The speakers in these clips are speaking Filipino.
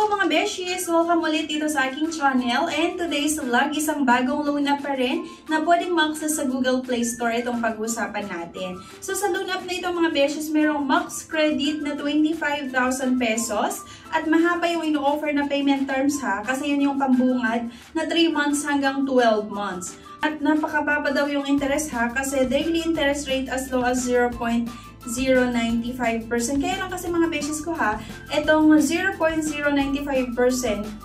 Hello mga beshies! Welcome ulit dito sa aking channel, and today's vlog isang bagong loan app pa rin na pwedeng ma-access sa Google Play Store itong pag-usapan natin. So sa loan app na ito mga beshies, mayroong max credit na 25,000 pesos at mahaba yung ino-offer na payment terms ha, kasi yun yung pambungad na 3 months hanggang 12 months. At napakababa daw yung interest ha, kasi daily interest rate as low as 0.095%. Kaya lang kasi mga beses ko ha, itong 0.095%,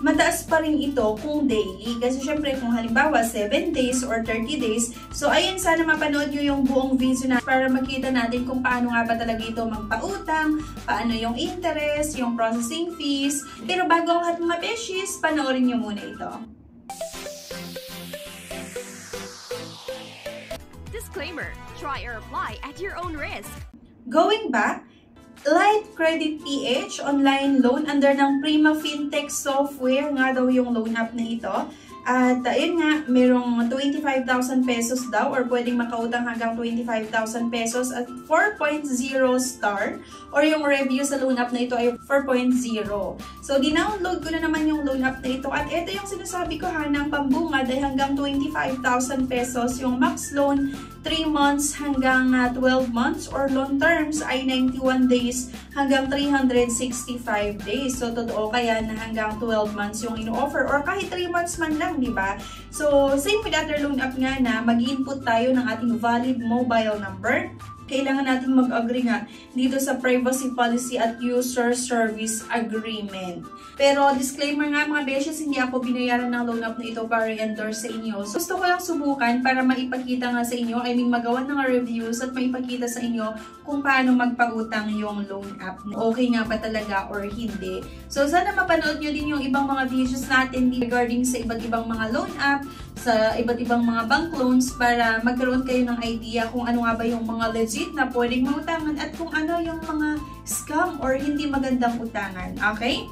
mataas pa rin ito kung daily. Kasi syempre kung halimbawa 7 days or 30 days, so ayun, sana mapanood nyo yung buong video na para makita natin kung paano nga ba talaga ito magpautang, paano yung interest, yung processing fees. Pero bago ang lahat mga beses, panoorin nyo muna ito. Disclaimer, try or apply at your own risk. Going back, Light Credit PH online loan under ng Prima Fintech Software nga daw yung loan app na ito. At ayun nga, merong 25,000 pesos daw or pwedeng makautang hanggang 25,000 pesos at 4.0 star or yung review sa loan app na ito ay 4.0. So, dinownload ko na naman yung loan app na ito at ito yung sinasabi ko ha, ng pambungad ay hanggang 25,000 pesos. Yung max loan 3 months hanggang 12 months or long terms ay 91 days hanggang 365 days. So, totoo kaya na hanggang 12 months yung ino-offer or kahit 3 months man lang, di ba? So, same with other loan app nga na mag-input tayo ng ating valid mobile number. Kailangan natin mag-agree nga dito sa privacy policy at user service agreement. Pero disclaimer nga mga beshes, hindi ako binayaran ng loan app na ito para i-endorse sa inyo. So, gusto ko lang subukan para maipakita nga sa inyo, I mean magawa ng reviews at maipakita sa inyo kung paano magpautang yung loan app. Okay nga ba talaga or hindi. So, sana mapanood nyo din yung ibang mga videos natin regarding sa iba't ibang mga loan app, sa iba't ibang mga bank loans para magkaroon kayo ng idea kung ano nga ba yung mga legit na pwedeng mautangan at kung ano yung mga scam or hindi magandang utangan. Okay?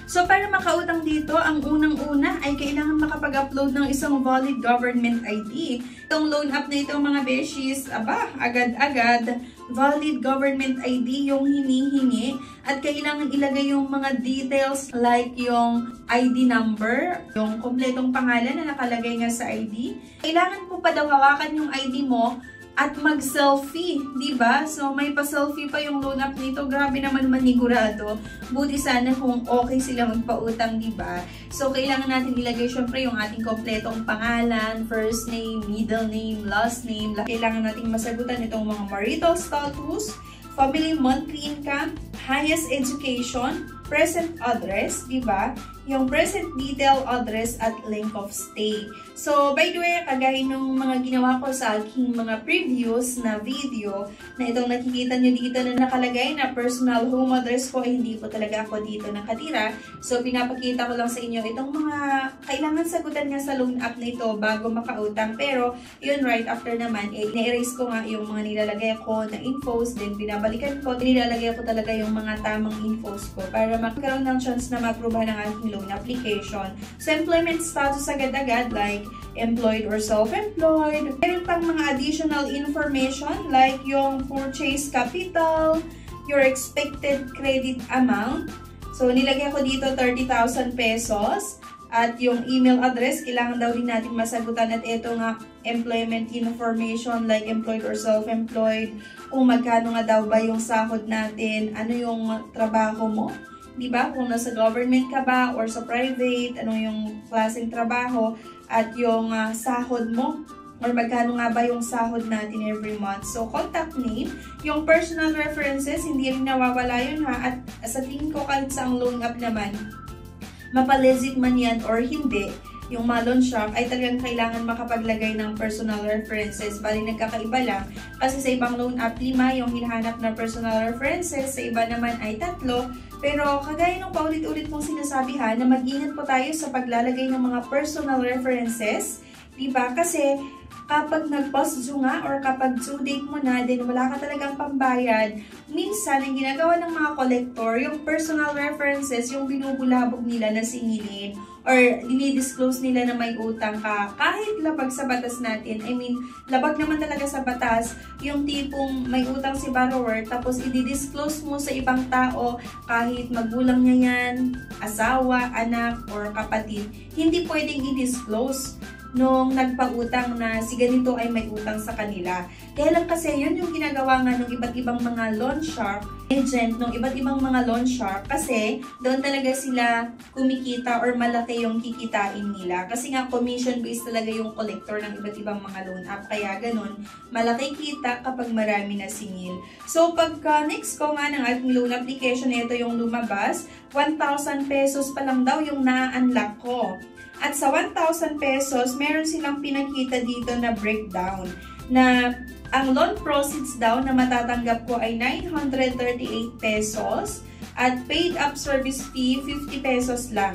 So, para makautang dito, ang unang-una ay kailangan makapag-upload ng isang valid government ID. Itong loan app na ito mga beshies, aba, agad-agad, valid government ID yung hinihingi at kailangan ilagay yung mga details like yung ID number, yung kompletong pangalan na nakalagay nga sa ID. Kailangan po pa daw hawakan yung ID mo at mag-selfie, di ba? So, may pa-selfie pa yung loan app nito. Grabe naman manigurado. Buti sana kung okay sila magpautang, di ba? So, kailangan natin ilagay syempre yung ating kompletong pangalan, first name, middle name, last name. Kailangan nating masagutan itong mga marital status, family monthly income, highest education, present address, di ba? Yung present detail, address, at length of stay. So, by the way, kagaya ng mga ginawa ko sa aking mga previous na video, na itong nakikita nyo dito na nakalagay na personal home address ko, ay hindi po talaga ako dito nakatira. So, pinapakita ko lang sa inyo itong mga kailangan sagutan nga sa loan app na ito bago makautang. Pero, yun right after naman, ina-erase ko nga yung mga nilalagay ko na infos, then binabalikan ko, nilalagay ko talaga yung mga tamang infos ko para magkaroon ng chance na ma-approvehan ng aking loan application. So, employment status agad-agad like employed or self-employed. Meron pang mga additional information like yung purchase capital, your expected credit amount. So, nilagay ko dito 30,000 pesos. At yung email address, kailangan daw din natin masagutan. At ito nga, employment information like employed or self-employed. Kung magkano nga daw ba yung sahod natin, ano yung trabaho mo. Diba? Kung nasa government ka ba or sa private, ano yung klaseng trabaho at yung sahod mo or magkano nga ba yung sahod natin every month. So, contact name, yung personal references, hindi rin nawawala yun ha. At sa tingin ko kahit sa ang loan app naman, mapalegit man yan or hindi, yung mga loan shark ay talagang kailangan makapaglagay ng personal references. Bali, nagkakaiba lang. Kasi sa ibang loan app, 5 yung hinahanap na personal references. Sa iba naman ay 3. Pero kagaya ng paulit-ulit mong sinasabi ha, na mag-ingat po tayo sa paglalagay ng mga personal references. Diba? Kasi kapag nag-pause due nga or kapag due date mo na, then wala ka talagang pambayad, minsan ang ginagawa ng mga collector, yung personal references, yung binubulabog nila na singilin or dinidisclose nila na may utang ka, kahit labag sa batas natin. I mean, labag naman talaga sa batas, yung tipong may utang si borrower, tapos i-disclose mo sa ibang tao, kahit magulang niya yan, asawa, anak, or kapatid, hindi pwedeng i-disclose nung nagpautang na si ganito ay may utang sa kanila. Kaya lang kasi yun yung ginagawa nga ng iba't ibang mga loan shark agent, ng iba't ibang mga loan shark, kasi doon talaga sila kumikita or malaki yung kikitain nila. Kasi nga commission based talaga yung collector ng iba't ibang mga loan app. Kaya ganun, malaki kita kapag marami na singil. So pagka next ko nga ng ating loan application, ito yung lumabas, 1,000 pesos pa lang daw yung na-unlock ko. At sa 1,000 pesos, meron silang pinakita dito na breakdown na ang loan proceeds daw na matatanggap ko ay 938 pesos at paid up service fee 50 pesos lang.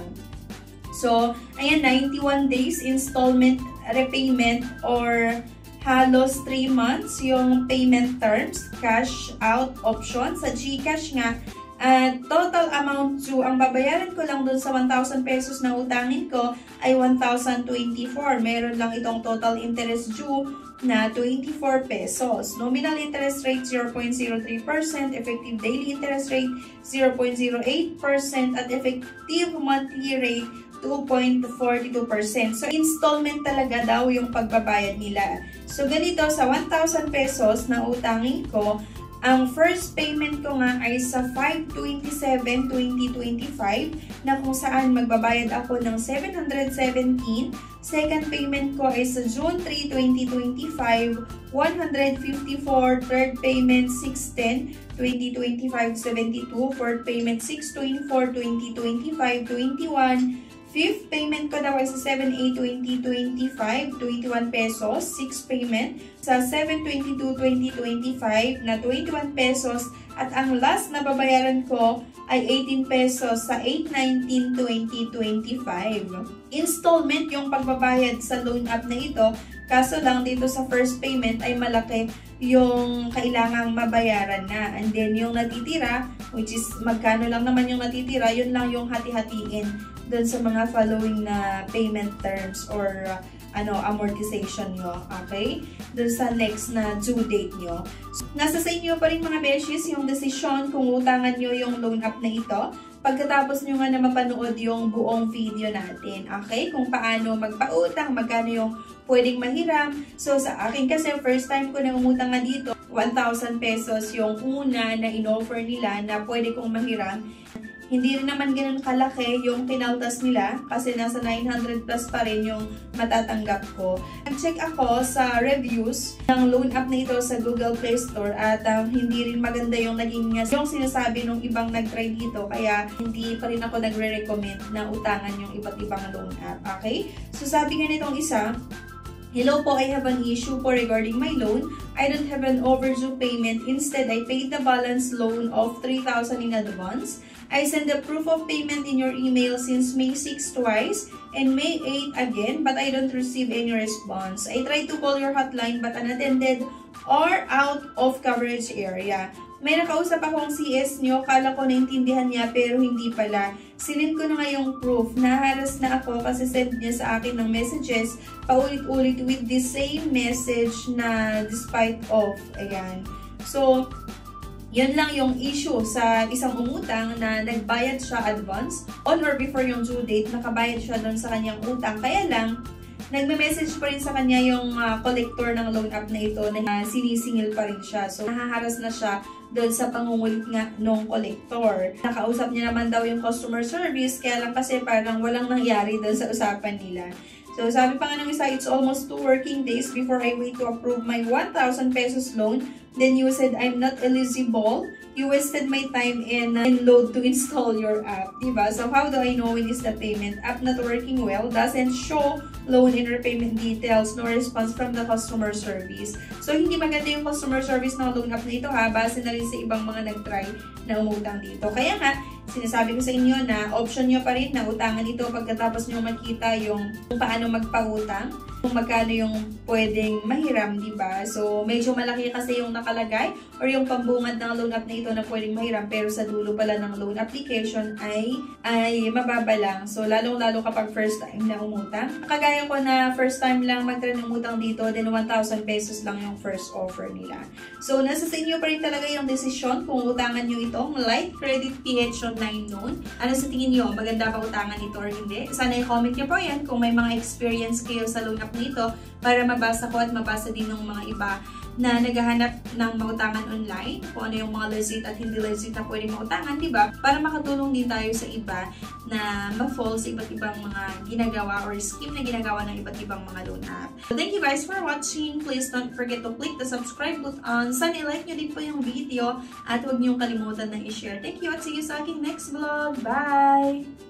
So, ayan, 91 days installment repayment or halos 3 months yung payment terms, cash out option. Sa GCash nga, at total amount due, ang babayaran ko lang dun sa 1,000 pesos na utangin ko ay 1,024. Meron lang itong total interest due na 24 pesos. Nominal interest rate 0.03%, effective daily interest rate 0.08%, at effective monthly rate 2.42%. So, installment talaga daw yung pagbabayad nila. So, ganito, sa 1,000 pesos na utangin ko, ang first payment ko nga ay sa 5/27/2025 na kung saan magbabayad ako ng 717. Second payment ko ay sa June 3, 2025, 154. Third payment 6/10/2025, 72. Fourth payment 6/24/2025, 21. Fifth payment ko daw ay sa 7/8/2025, 21 pesos, 6 payment. Sa 7/22/2025 na 21 pesos. At ang last na babayaran ko ay 18 pesos sa 8/19/2025. Installment yung pagbabayad sa loan app na ito. Kaso lang dito sa first payment ay malaki yung kailangang mabayaran na. And then yung natitira, which is magkano lang naman yung natitira, yun lang yung hati-hatiin dun sa mga following na payment terms or amortization nyo, okay? Dun sa next na due date nyo. So, nasa sa inyo pa rin mga beshies yung desisyon kung utangan nyo yung loan app na ito pagkatapos nyo nga na mapanood yung buong video natin, okay? Kung paano magpautang, magkano yung pwedeng mahiram. So, sa akin kasi first time ko na umutang nga dito, 1,000 pesos yung una na in-offer nila na pwede kong mahiram. Hindi rin naman ganun kalaki yung kinaltas nila kasi nasa 900 plus pa rin yung matatanggap ko. Nag-check ako sa reviews ng loan app na ito sa Google Play Store at hindi rin maganda yung naging yung sinasabi ng ibang nag-try dito, kaya hindi pa rin ako nagre-recommend na utangan yung iba't ibang loan app. Okay? So sabi nga nitong isa, hello po, I have an issue po regarding my loan. I don't have an overdue payment. Instead, I paid the balance loan of 3,000 in advance. I send the proof of payment in your email since May 6 twice and May 8 again, but I don't receive any response. I tried to call your hotline but unattended or out of coverage area. May nakausap akong CS nyo, kala ko naintindihan niya pero hindi pala. Sinend ko na nga yung proof. Naharas na ako kasi send niya sa akin ng messages paulit-ulit with the same message na despite of. Ayan. So, yan lang yung issue sa isang umutang na nagbayad siya advance on or before yung due date, nakabayad siya doon sa kanyang utang. Kaya lang, nagme-message pa rin sa kanya yung collector ng loan app na ito na sinisingil pa rin siya. So, nahaharas na siya doon sa pangungulit nga nung collector. Nakausap niya naman daw yung customer service, kaya lang kasi parang walang nangyari doon sa usapan nila. So, sabi pa nga ng isa, it's almost 2 working days before I wait to approve my 1,000 pesos loan then you said, I'm not eligible. You wasted my time and load to install your app, diba? So how do I know when is the payment? App not working well, doesn't show loan and repayment details, no response from the customer service. So hindi maganda yung customer service ng loan app na ito ha, base na rin sa ibang mga nag-try na umutang dito. Kaya nga, sinasabi ko sa inyo na option nyo pa rin na utangan ito pagkatapos nyo makita yung kung paano magpautang, kung magkano yung pwedeng mahiram, diba? So, medyo malaki kasi yung nakalagay or yung pambungad ng loan app na ito na pwedeng mahiram, pero sa dulo pala ng loan application ay mababa lang. So, lalong-lalo kapag first time na umutang. Kagaya ko na first time lang mag-try ng umutang dito, then 1,000 pesos lang yung first offer nila. So, nasa sa inyo pa rin talaga yung desisyon kung utangan nyo itong Light Credit PH Online Loan. Ano sa tingin nyo? Maganda ba utangan ito or hindi? Sana i-comment nyo po yan kung may mga experience kayo sa loan app nito para mabasa ko at mabasa din ng mga iba na naghahanap ng mautangan online, kung ano yung mga legit at hindi legit na pwedeng mautangan, diba? Para makatulong din tayo sa iba na ma-fall sa iba't ibang mga ginagawa or scheme na ginagawa ng iba't ibang mga loan app. So, thank you guys for watching. Please don't forget to click the subscribe button. Sana i-like nyo din po yung video at huwag nyo kalimutan na i-share. Thank you at see you sa aking next vlog. Bye!